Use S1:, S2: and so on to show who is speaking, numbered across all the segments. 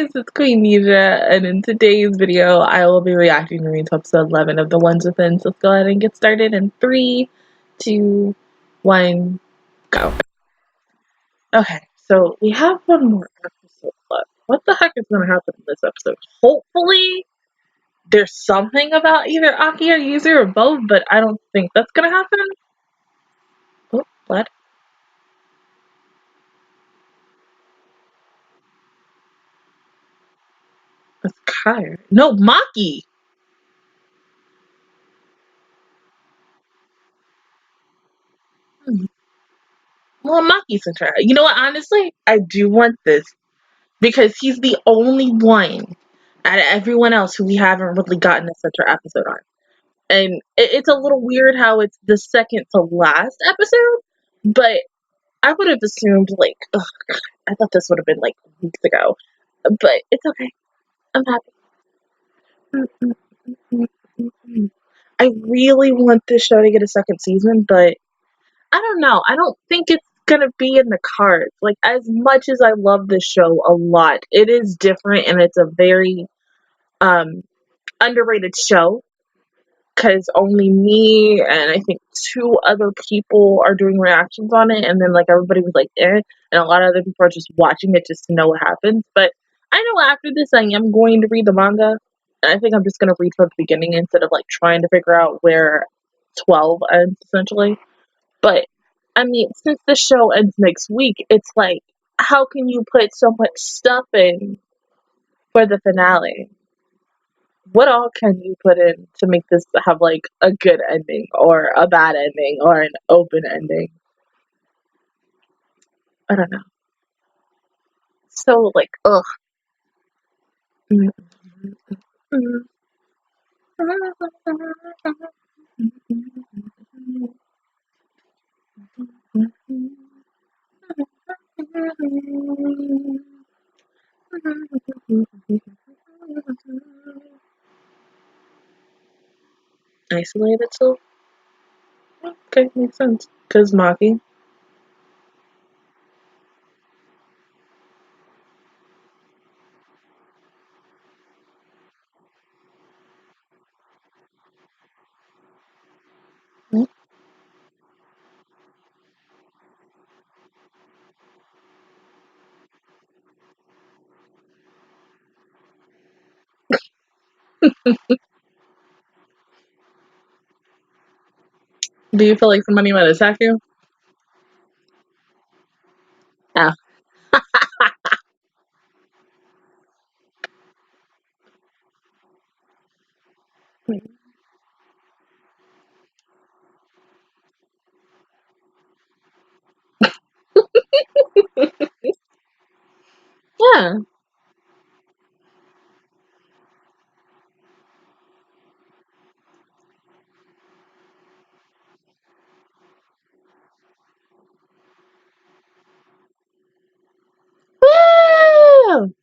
S1: guys, it's Queendija, and in today's video, I will be reacting to episode 11 of The Ones Within. So let's go ahead and get started in 3, 2, 1, go. Okay, so we have one more episode left. What the heck is going to happen in this episode? Hopefully, there's something about either Aki or Yuzu or both, but I don't think that's going to happen. Oh, blood. That's Kyre. No, Maki! Well, Maki's in charge. You know what? Honestly, I do want this because he's the only one out of everyone else who we haven't really gotten a center episode on. And it's a little weird how it's the second to last episode, but I would have assumed, like, ugh, I thought this would have been like weeks ago. But it's okay. I'm happy. I really want this show to get a second season, but I don't know. I don't think it's gonna be in the cards. Like, as much as I love this show a lot, it is different and it's a very underrated show because only me and I think 2 other people are doing reactions on it, and then like everybody was like and a lot of other people are just watching it just to know what happens. But I know after this I am going to read the manga, and I think I'm just gonna read from the beginning instead of like trying to figure out where 12 ends essentially. But I mean, since the show ends next week, it's like, how can you put so much stuff in for the finale? What all can you put in to make this have like a good ending or a bad ending or an open ending? I don't know. So like, ugh. Isolated soul? Okay, makes sense. Cause Maki. Do you feel like somebody might attack you? Oh. Yeah. Woo!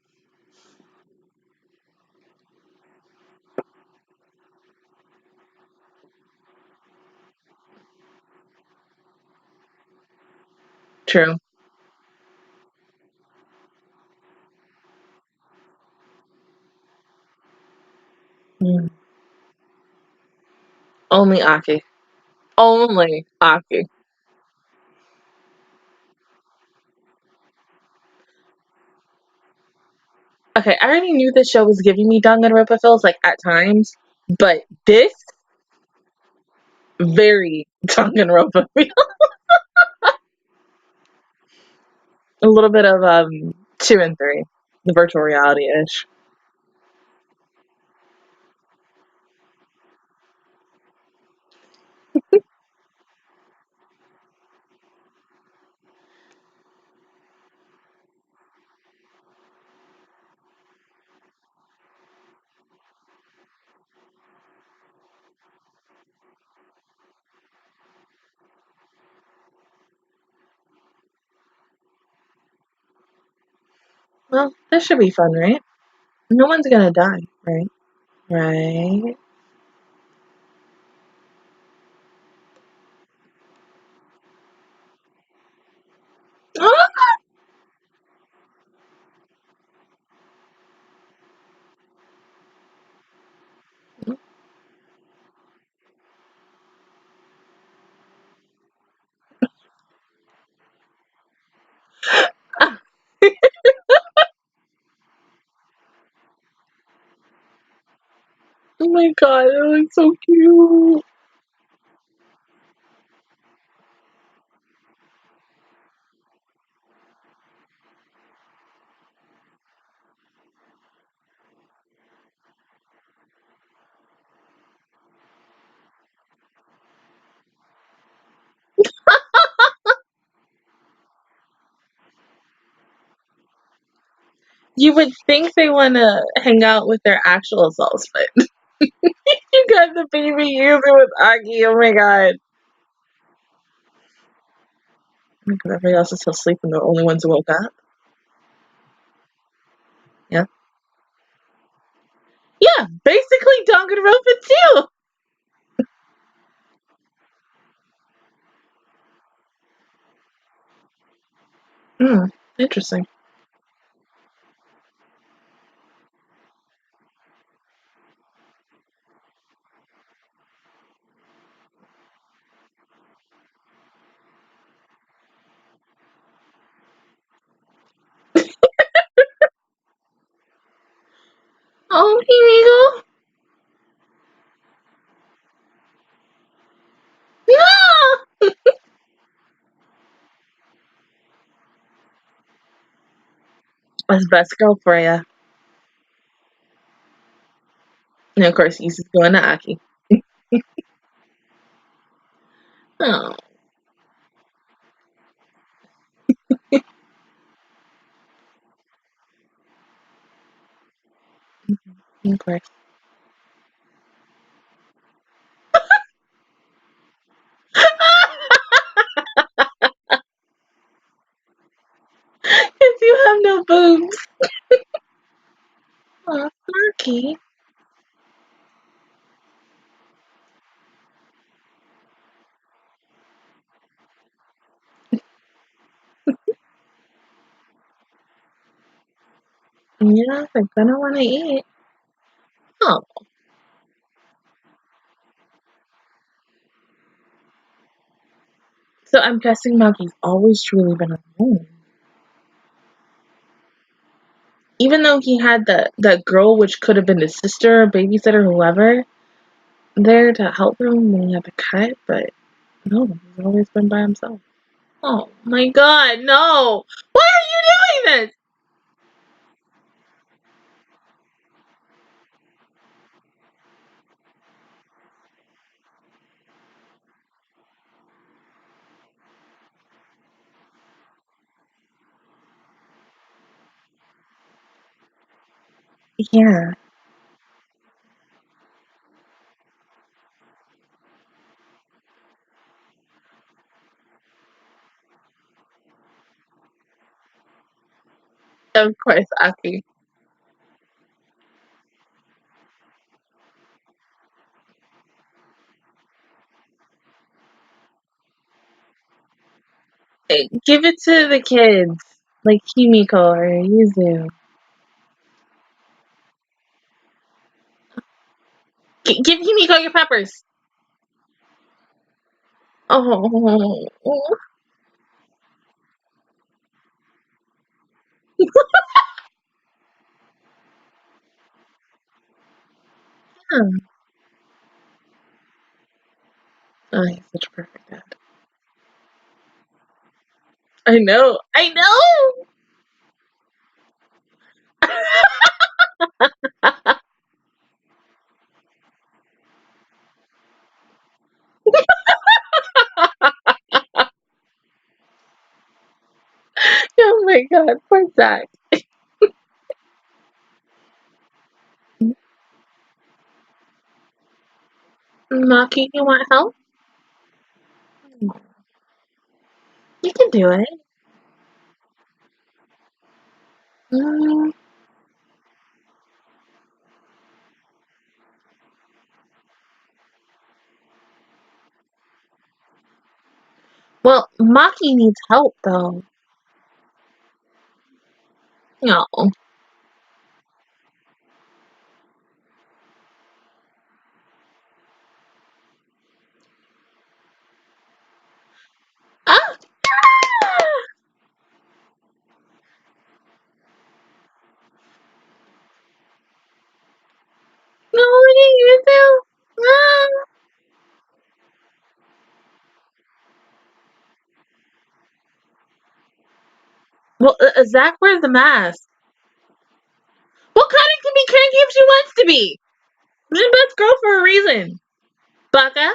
S1: True. Mm. Only Aki. Only Aki. Okay, I already knew this show was giving me Danganronpa feels like at times, but this very Danganronpa feel. A little bit of 2 and 3, the virtual reality ish. Well, this should be fun, right? No one's gonna die, right? Right? Oh my god, that looks so cute. You would think they want to hang out with their actual selves, but you got the baby using with Aki. Oh my god. Because everybody else is still sleeping. They're the only ones who woke up. Yeah. Yeah, basically Danganronpa too. Interesting. Oh, here we go. No! That's best girl for you. And of course, he's going to Aki. Oh, of course. Because you have no boobs. Oh, Aki. Yeah, they're gonna want to eat. Oh, so I'm guessing Maki's always truly been alone. Even though he had that girl, which could have been his sister, babysitter, whoever, there to help him when he had the cut, but no, he's always been by himself. Oh my god, no! Why are you doing this? Yeah, of course, Aki. Hey, give it to the kids, like Himiko or Yuzu. Give Himiko your peppers. Oh, yeah. Oh, he's such a perfect dad. I know. I know. Oh my god, poor Zach. Maki, you want help? You can do it. Mm, well, Maki needs help though. No. Ah! No, Zach wears the mask. Well, Connie can be cranky if she wants to be. She's the best girl for a reason. Baka.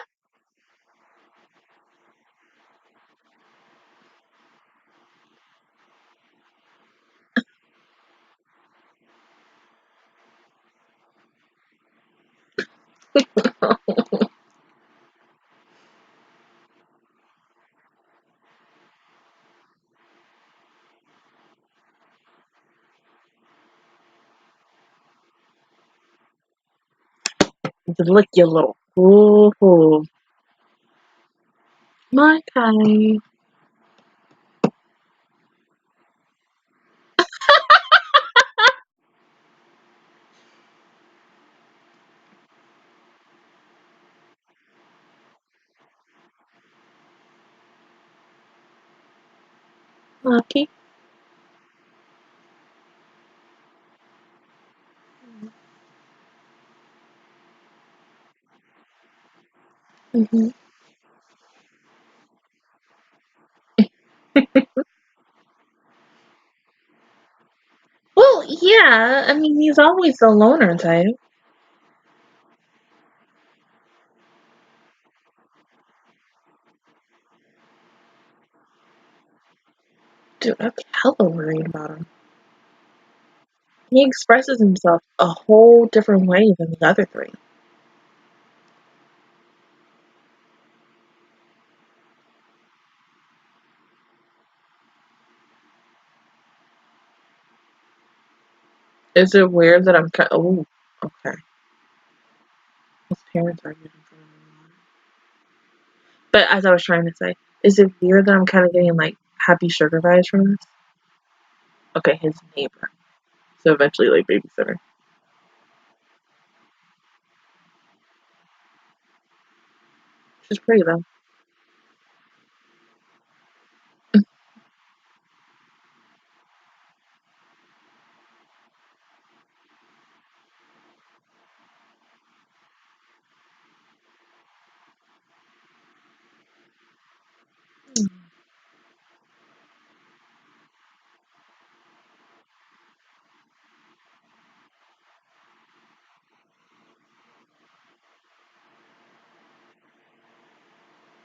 S1: Lick your little. Ooh. My kind. Lucky. Mm-hmm. Well, yeah. I mean, he's always the loner type. Dude, I'm hella worried about him. He expresses himself a whole different way than the other three. Is it weird that I'm kind? Oh, okay. His parents are getting from him. But as I was trying to say, is it weird that I'm kind of getting like happy sugar vibes from this? Okay, his neighbor. So eventually, like babysitter. She's pretty though.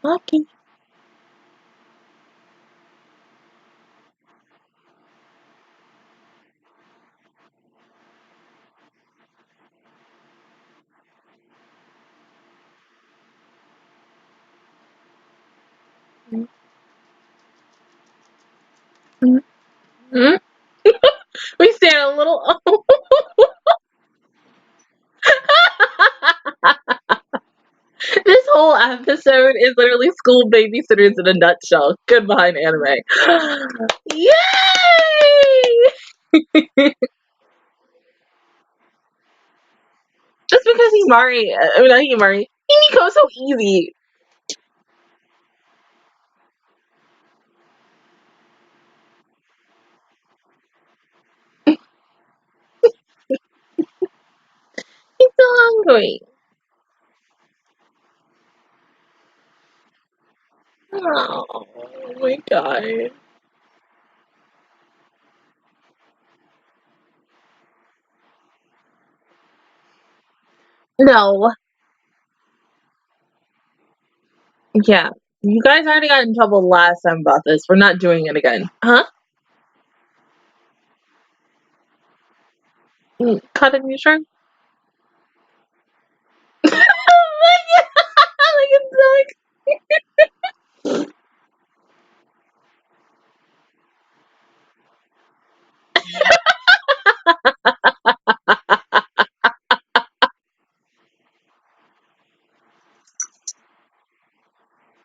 S1: Lucky. Mm-hmm. We stand a little. This whole episode is literally school babysitters in a nutshell. Good behind anime. Yay! Just because Himari, I mean not Himari, Himiko's so easy. He's so hungry. Oh my god. No. Yeah. You guys already got in trouble last time about this. We're not doing it again. Huh? Cut it, you sure? Like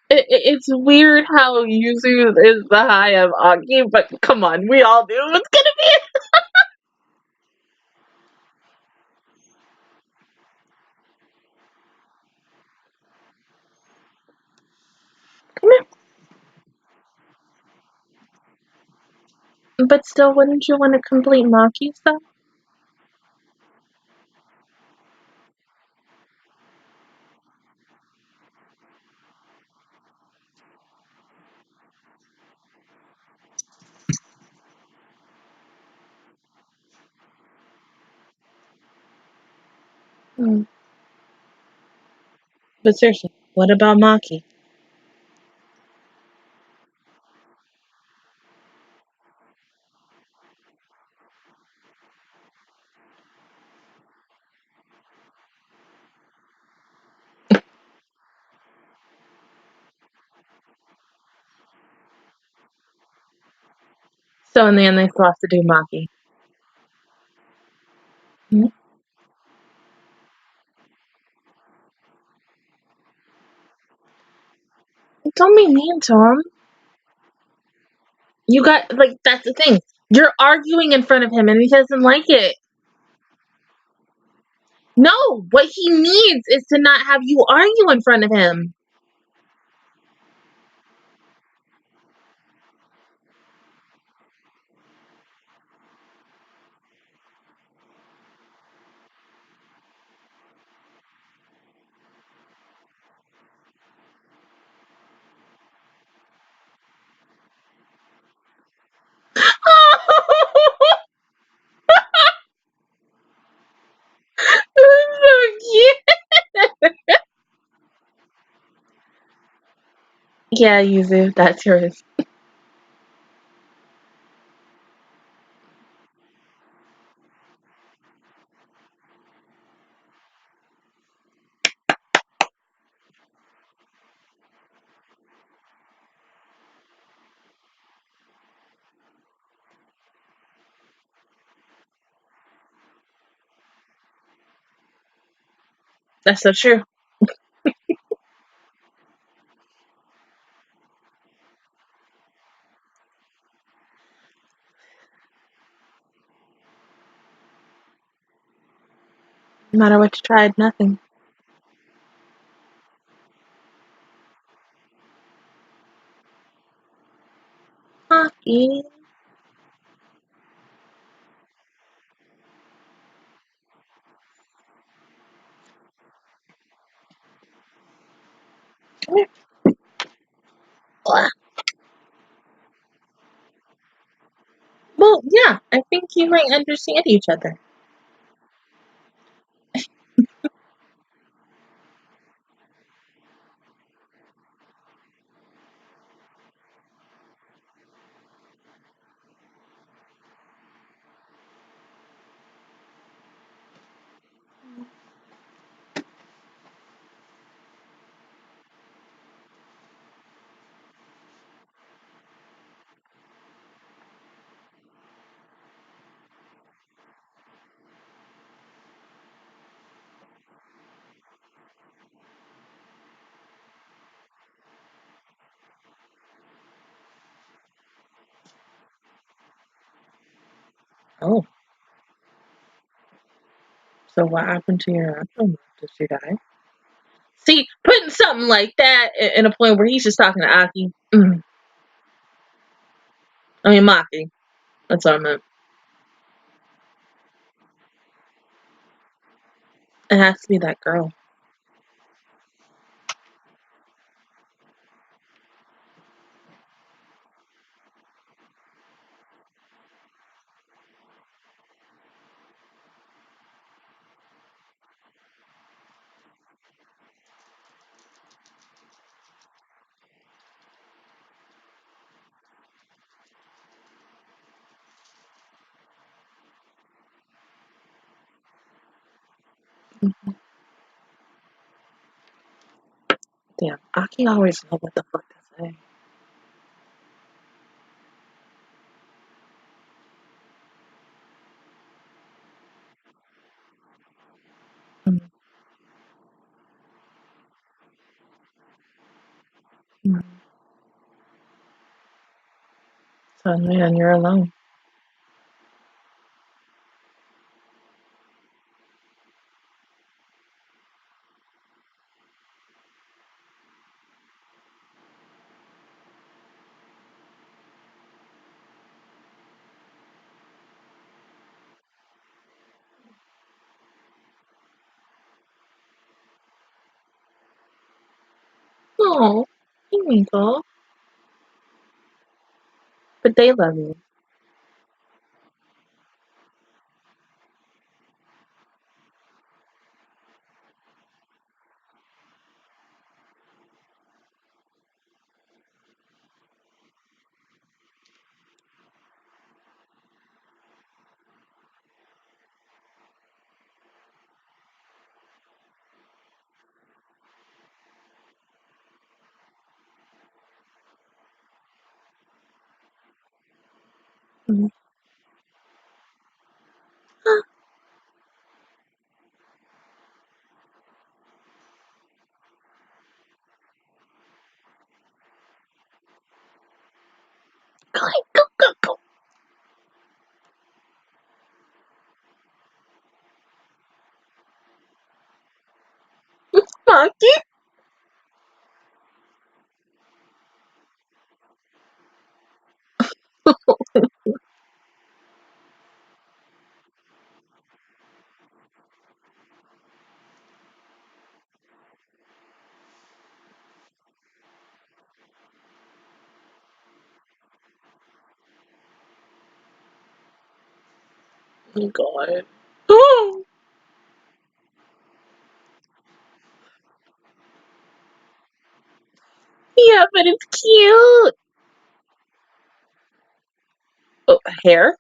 S1: it's it's weird how Yuzu is the high of Aki, but come on, we all do. It's gonna be. But still, wouldn't you want to complete Maki stuff? Hmm. But seriously, what about Maki? So in the end, they still have to do Maki. Hmm? Don't be mean to him. You got, like, that's the thing. You're arguing in front of him and he doesn't like it. No, what he needs is to not have you argue in front of him. So cute. Yeah, Yuzu, that's yours. That's so true. No matter what you tried, nothing. Maki. Come here. Well, yeah, I think you might understand each other. Oh, so what happened to your uncle? Did she die? See, putting something like that in a point where he's just talking to Aki. I mean, Maki. That's what I meant. It has to be that girl. Damn, Aki always know what the fuck to say. Mm-hmm. So, man, you're alone. Oh, Twinkle. But they love you. Mm. Go, go, go. Maki. Oh god. Oh, yeah, but it's cute. Oh, hair?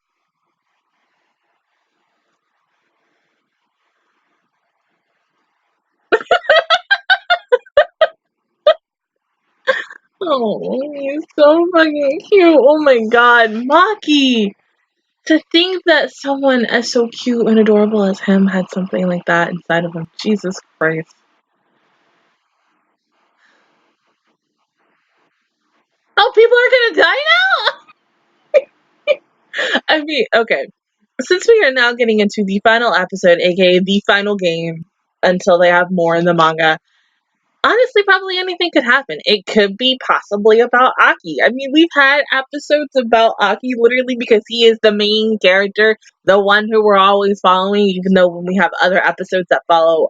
S1: Oh, he's so fucking cute. Oh my god, Maki. To think that someone as so cute and adorable as him had something like that inside of him. Jesus Christ. Oh, people are gonna die now? I mean, okay. Since we are now getting into the final episode, aka the final game, until they have more in the manga, honestly, probably anything could happen. It could be possibly about Aki. I mean, we've had episodes about Aki literally because he is the main character, the one who we're always following, even though when we have other episodes that follow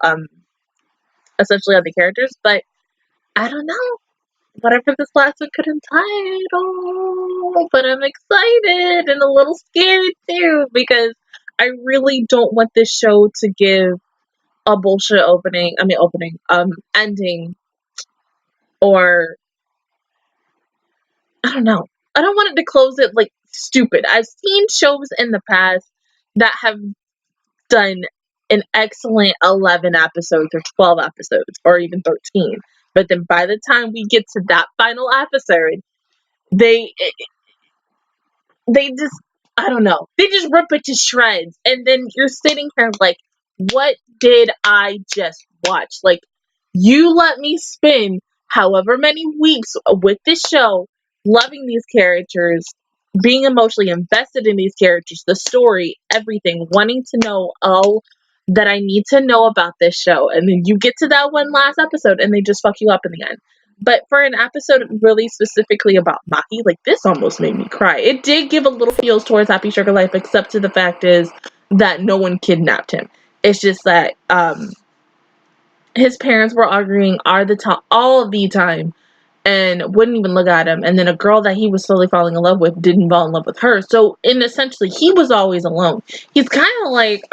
S1: essentially other characters. But I don't know. Whatever this last one could entitle, but I'm excited and a little scared too because I really don't want this show to give a bullshit ending, or I don't know. I don't want it to close it like stupid. I've seen shows in the past that have done an excellent 11 episodes or 12 episodes or even 13. But then by the time we get to that final episode, they they just, I don't know, they just rip it to shreds, and then you're sitting here like, what did I just watch? Like, you let me spend however many weeks with this show, loving these characters, being emotionally invested in these characters, the story, everything, wanting to know all that I need to know about this show, and then you get to that one last episode and they just fuck you up in the end. But for an episode really specifically about Maki, like, this almost made me cry. It did give a little feels towards Happy Sugar Life, except to the fact is that no one kidnapped him. It's just that his parents were arguing all of the time and wouldn't even look at him. And then a girl that he was slowly falling in love with didn't fall in love with her. So in essentially, he was always alone. He's kind of like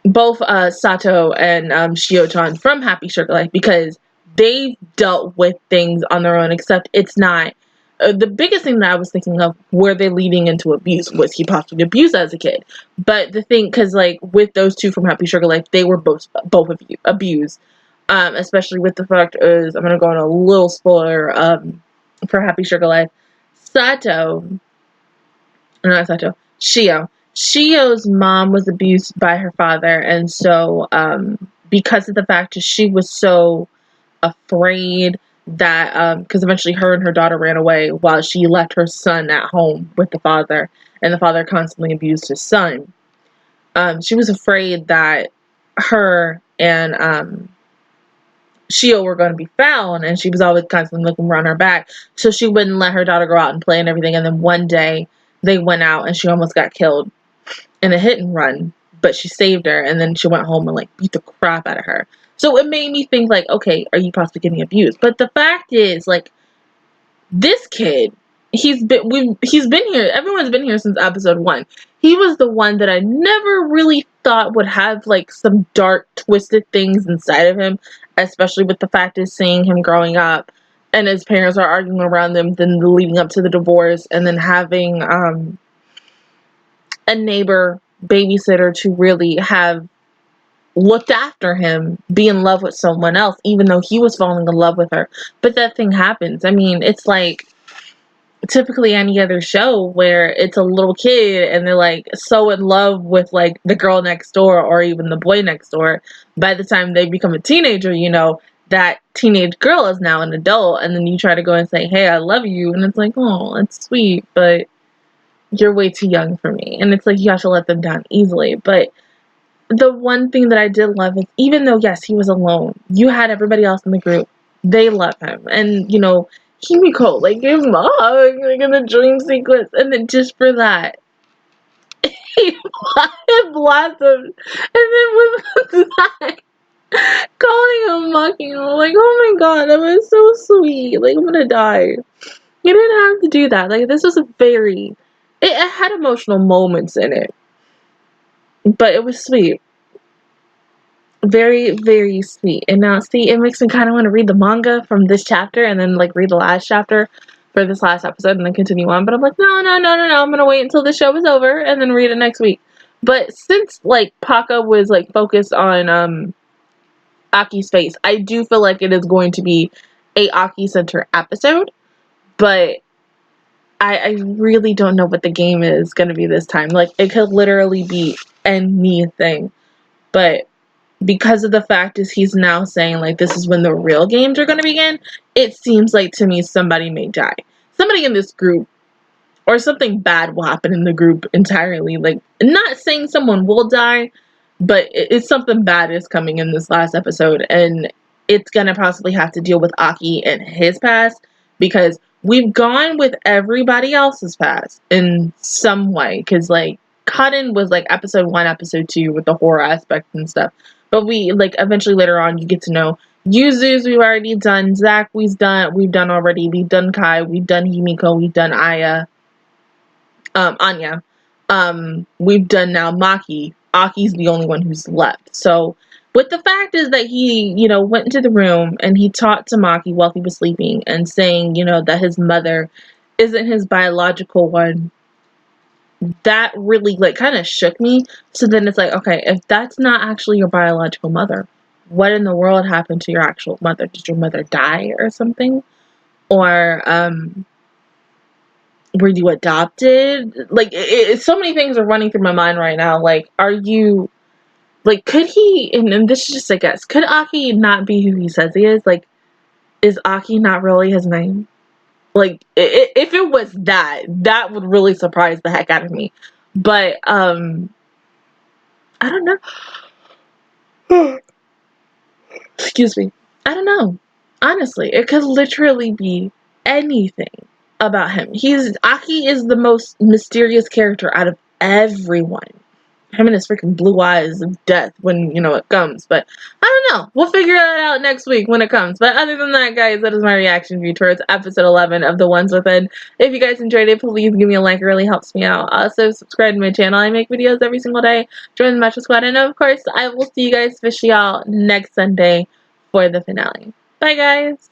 S1: both Sato and Shio-chan from Happy Sugar Life, because they dealt with things on their own, except it's not. The biggest thing that I was thinking of, were they leading into abuse? Was he possibly abused as a kid? But the thing, because like with those two from Happy Sugar Life, they were both abused. Especially with the fact is, I'm gonna go on a little spoiler for Happy Sugar Life. Shio's mom was abused by her father, and so because of the fact that she was so afraid that because eventually her and her daughter ran away while she left her son at home with the father, and the father constantly abused his son. She was afraid that her and Shio were going to be found, and she was always constantly looking around her back, so she wouldn't let her daughter go out and play and everything. And then one day they went out and she almost got killed in a hit and run, but she saved her, and then she went home and like beat the crap out of her. So it made me think like, okay, are you possibly getting abused? But the fact is, like, this kid, he's been here. Everyone's been here since episode 1. He was the one that I never really thought would have like some dark, twisted things inside of him, especially with the fact of seeing him growing up and his parents are arguing around them, then leading up to the divorce, and then having a neighbor babysitter to really have looked after him, be in love with someone else, even though he was falling in love with her. But that thing happens. I mean, it's like, typically any other show where it's a little kid and they're like so in love with like the girl next door or even the boy next door. By the time they become a teenager, you know, that teenage girl is now an adult, and then you try to go and say, hey, I love you, and it's like, oh, it's sweet, but you're way too young for me. And it's like you have to let them down easily. But the one thing that I did love is, even though yes, he was alone, you had everybody else in the group, they love him. And you know, Himiko like gave him a hug like in the dream sequence, and then just for that he blossomed. And then with that, calling him, mocking him, like, oh my god, that was so sweet. Like, I'm gonna die. You didn't have to do that. Like, this was a very, it had emotional moments in it, but it was sweet. Very, very sweet. And now, see, it makes me kind of want to read the manga from this chapter and then, like, read the last chapter for this last episode and then continue on. But I'm like, no. I'm going to wait until the show is over and then read it next week. But since, like, Paka was, like, focused on, Aki's face, I do feel like it is going to be a Aki-centered episode. But I really don't know what the game is going to be this time. Like, it could literally be anything. But because of the fact is he's now saying, like, this is when the real games are going to begin, it seems like to me somebody may die. Somebody in this group, or something bad will happen in the group entirely. Like, not saying someone will die, but it's something bad is coming in this last episode, and it's going to possibly have to deal with Aki and his past, because we've gone with everybody else's past in some way, because, like, Cotton was, like, episode 1, episode 2 with the horror aspect and stuff. But we, like, eventually later on, you get to know Yuzu's we've already done, Zach we've done already, we've done Kai, we've done Himiko, we've done Anya. We've done now Maki. Aki's the only one who's left. So, with the fact is that he, you know, went into the room and he talked to Maki while he was sleeping and saying, you know, that his mother isn't his biological one. That really, like, kind of shook me. So then it's like, okay, if that's not actually your biological mother, what in the world happened to your actual mother? Did your mother die or something? Or, were you adopted? Like, so many things are running through my mind right now. Like, are you, like, could he, and this is just a guess, could Aki not be who he says he is? Like, is Aki not really his name? Like, if it was that would really surprise the heck out of me. But, I don't know. Excuse me. I don't know. Honestly, it could literally be anything about him. Aki is the most mysterious character out of everyone. Him and his freaking blue eyes of death when, you know, it comes. But I don't know. We'll figure that out next week when it comes. But other than that, guys, that is my reaction view towards episode 11 of The Ones Within. If you guys enjoyed it, please give me a like. It really helps me out. Also, subscribe to my channel. I make videos every single day. Join the Matcha Squad. And, of course, I will see you guys officially out next Sunday for the finale. Bye, guys.